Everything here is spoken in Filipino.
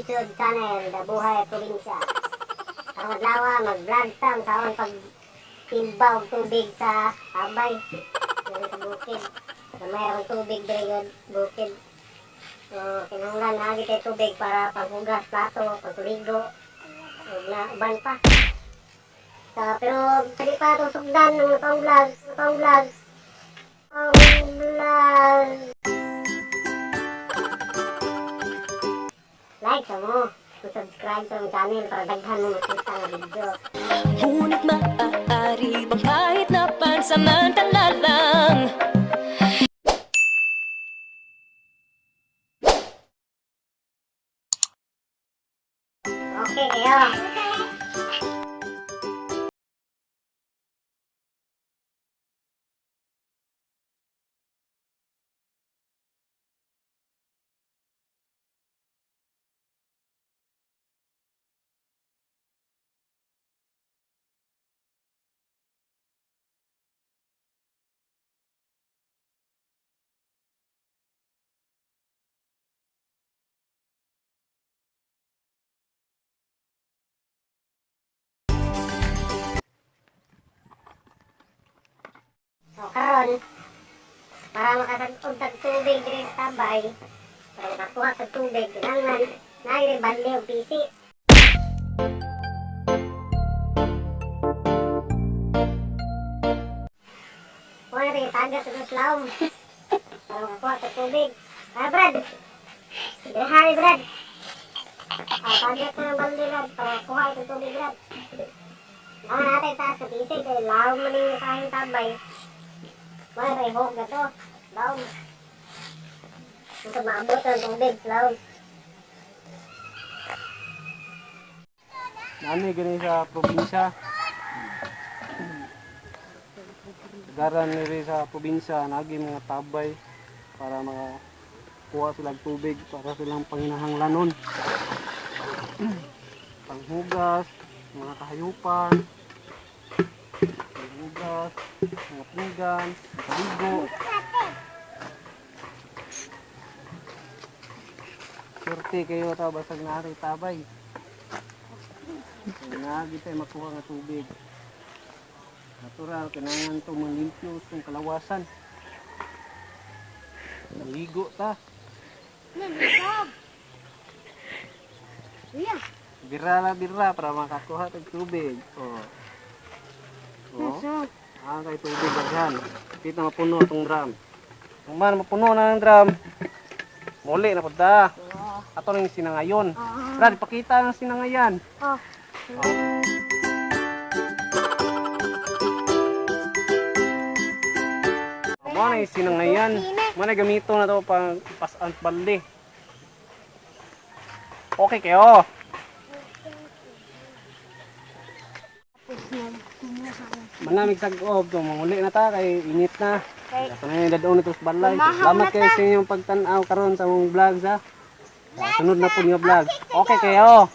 YouTube channel The Buhay Probinsya. Karong adlaw mag-vlog tam sa akong pagtimbaw tubig sa Abay, diri sa bukid. So, mayroong tubig diri yun, bukid. So, kinahanglan na agad tayo tubig para paghugas plato, pagtuligo, ug na uban pa. So, pero hindi pa ito sugdan ng pang-vlog. Like sa mo, subscribe sa mong channel para daghan mo makita ng video. Ngunit maaari bang kahit na pansamantala lang? Okay kayo. So karon para makasagod tag tubig diri sa Tabay, para makakuha tag tubig, kinahanglan naay balde o pisi. Wala rin tagat sa slaum para makakuha tag tubig. Brad! Sige, hari Brad! Tagat ko ng balde Brad para makakuha tag tubig Brad. Mga natin taas sa pisi kaya lao man yung sahing Tabay. Wala rin hog na to. Laon. Ito maabot ang tubig. Laon. Nani gani sa probinsya. Garan ni sa probinsya nagi mga tabay para makakuha sila og tubig para silang panginahanglanon. Panghugas, mga kahayupan, panghugas, mga pinggan, paligo. Surti kayo ta basag nari tabay. Nagi tayo makuha nga tubig. Natural, kailangan ito malimpyo itong kalawasan. Naligo ta. Bira para makakuha ng tubig. Kay tubig agyan. Dito mapuno itong drum. Kung man mapuno na ng drum, muli na po ta. Ato na yung sinangayon. Brad, pakita ng sinangayan. Mo na yung sinangayan. Mo na gamito na ito pang pasan balde. Okay kayo. Manamig sag-ob to, manguli na ta kay init na. Ito na yung dadaon ito sa balay. Salamat kayo sa inyong pagtanaw karon sa mong vlog ha. Sunod na po yung vlog. Okay kayo.